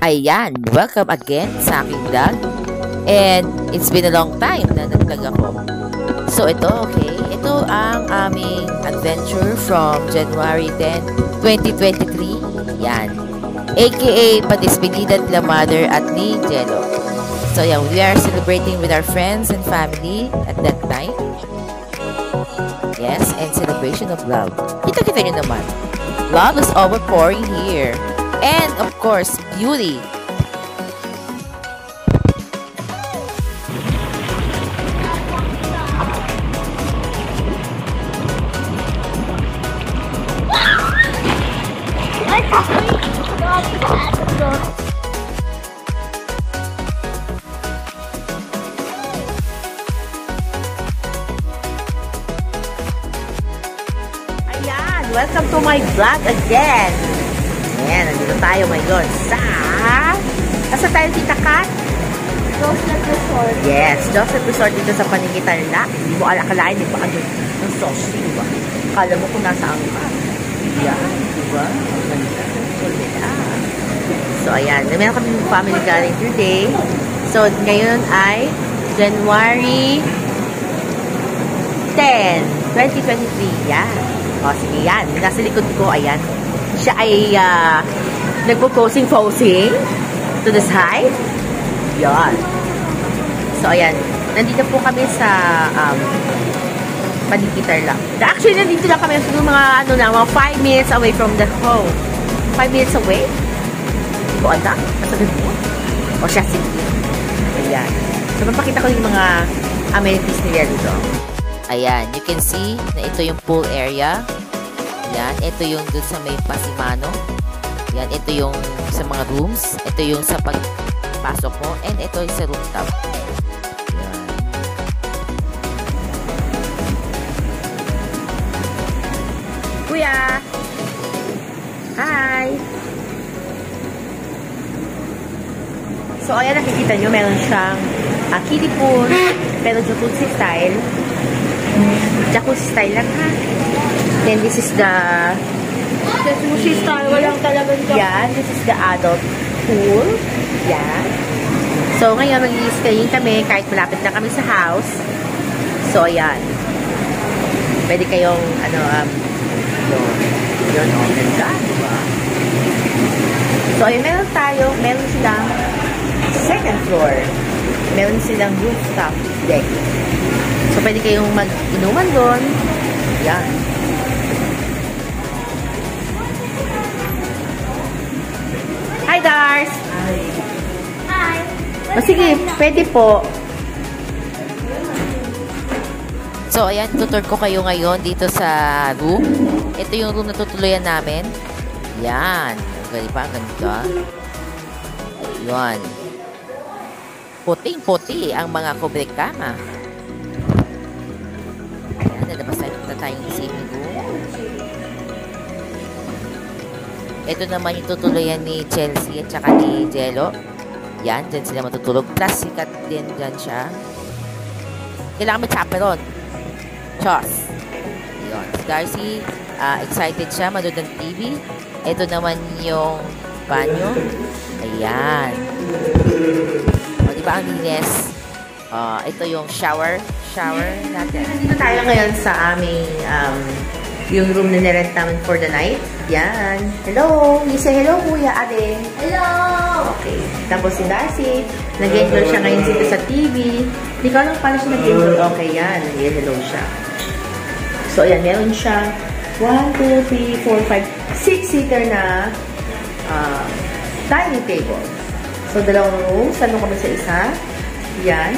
Ayan, welcome again sa aking vlog. And it's been a long time na nag-vlog ako. So ito, okay, ito ang aming adventure from January 10, 2023. Yan. AKA Padespedida nila Mother at ni Jello. So yeah, we are celebrating with our friends and family at that time. Yes, and celebration of love. Kita-kita nyo naman. Love is overpouring here. And of course, beauty. Ayan, welcome to my vlog again. Ayan, nandito tayo ngayon sa... Nasa tayo, Tita Kat? Joseph Resort. Yes, Joseph Resort dito sa Panigitarlac. Hindi mo alakalain, di ba? Ano ng sauce, di ba? Kala mo kung nasaan ka. Yan, di ba? Ang ganda. So, ayan. Meron kami family gathering today. So, ngayon ay January 10, 2023. Yan. O, sige yan. Nasa likod ko, ayan. Siya ay nagpo-posing to the side. Yan. So, ayan. Nandito po kami sa Panigitarlac. Actually, nandito lang kami sa mga 5 minutes away from the home. 5 minutes away? Hindi ko alam. Masabi mo? O siya, sige. Ayan. So, mapakita ko yung mga amenities nila dito. Ayan. You can see na ito yung pool area. Yan, ito yung dun sa may Pasimano. Yan, ito yung sa mga rooms. Ito yung sa pagpasok mo. And ito yung sa rooftop. Yan. Kuya! Hi! So, ayan, nakikita nyo, meron siyang kiddie pool, pero jacuzzi style. Jacuzzi style lang, ha? Then, this is the Jacuzzi style. Walang talagang jacuzzi. yeah, this is the adult pool. Yeah. So, ngayon, mag-i-staying kami kahit malapit na kami sa house. So, ayan. Pwede kayong, yun, ganda, diba? So, ayun, meron silang second floor. Meron silang rooftop deck. So, pwede kayong mag-inuman doon. Yan. Hi, Dars! Hi! O, sige, pwede po. So, ayan, tutur ko kayo ngayon dito sa room. Ito yung room na tutuluyan namin. Yan. Diba? Ganda. Yan. Puting-puti ang mga kubrikama. Ayan, nalabas na tayong swimming room. Ito naman yung tutuluyan ni Chelsea at saka ni Jello. Yan, dyan sila matutulog. Plus, sikat din dyan siya. Kailangan may chaperon. Chos. Yun. Si Darcy, excited siya, manood ng TV. Ito naman yung banyo. Ayan. O, diba ang linis? Ito yung shower natin. Dito tayo ngayon sa aming yung room na nirent namin for the night. Yan. Hello! You say hello, Kuya Ade. Hello! Okay. Tapos si Darcy, nag-enjoy siya ngayon dito sa TV. Hindi ko alam paano siya nag-enjoy. Okay, yan. Nag-hello siya. So, ayan. Meron siya 1, 2, 3, 4, 5, 6-seater na dining table. So, dalawang rooms. Saan kami sa isa? Yan.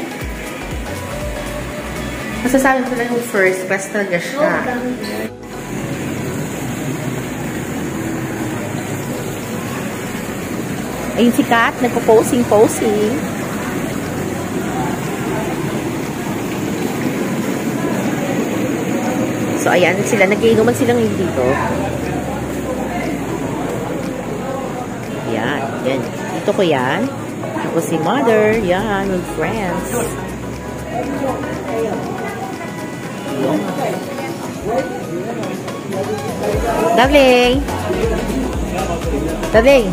Masasabi ko talaga yung first class talaga siya. Ayun si Kat, nagpo-posing. So, ayan sila. Nag-iinuman silang dito. Ayan. Yan. Dito ko yan. Tapos si Mother, yan, with friends. Darling! Darling!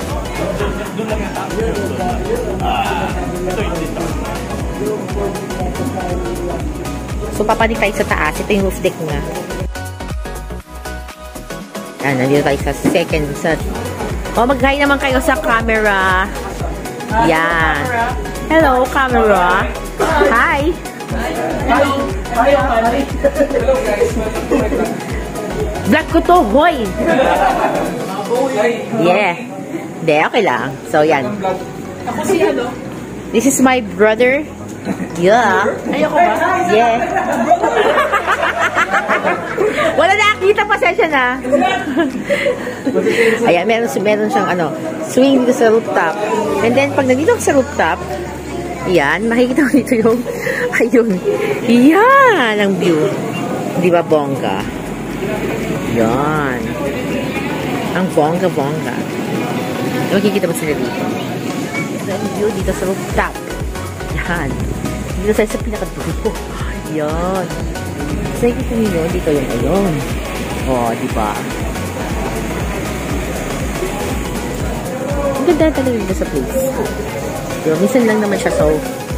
So, papanik tayo sa taas. Ito yung roof deck nga. Yan, nandito tayo sa second set. Oh, mag-hi naman kayo sa camera. Yan. Hello, camera. Hi! Hello! Hello guys! Vlog ko to, hoy! Yeah. Hindi, okay lang. So, yan. Ako si ano? This is my brother. Yeah. Ayoko ba? Yeah. Wala nakakita, pasensya na. Ayan, meron siyang swing dito sa rooftop. And then, pag nandito sa rooftop, yan, makikita mo dito yung, ayun, yan ang view. Di ba, bongga? Yan. Ang bongga-bongga. Makikita mo sila dito. Ito ang view dito sa rooftop. Yan. Dito sa pinakadulo. Yan. Kasi kita nyo dito yung ayun. O, diba? Ang ganda talaga dito sa place. Diba? Minsan lang naman siya. So,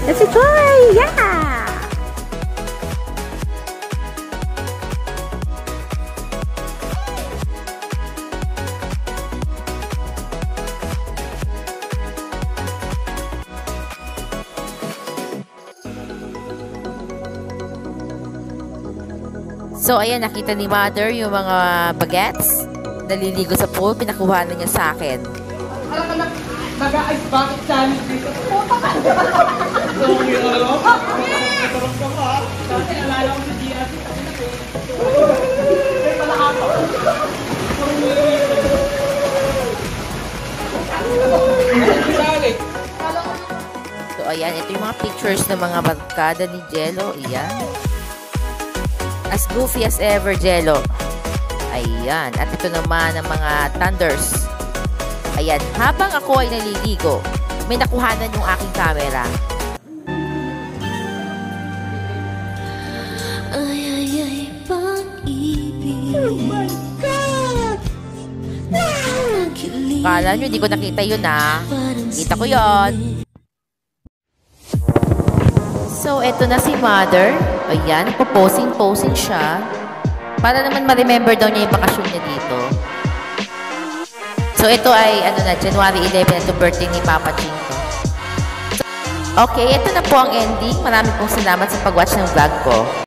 let's enjoy! Yeah! So, ayan, nakita ni Mother yung mga bagets. Naliligo sa pool. Pinakuha na niya sa akin. Alam ka na, mag-a-ice bucket challenge dito. So, yung ano? Masarap ka pa. Kasi alala ko si Gia. May palakato. So, ayan, ito yung mga pictures ng mga barkada ni Jello. Ayan. As goofy as ever, Jello. Ayan. At ito naman ang mga thunders. Ayan. Habang ako ay naliligo, may nakuhanan yung aking camera. Ay, ay, ay, pag-ibig. Oh my God! Kala nyo, di ko nakita yun Kita ko yun. So, eto na si Mother. Ayan, posing siya. Para naman ma-remember daw niya yung bakasyon niya dito. So, ito ay, January 11, ito birthday ni Papa Chinto. So, okay, ito na po ang ending. Maraming pong salamat sa pag-watch ng vlog ko.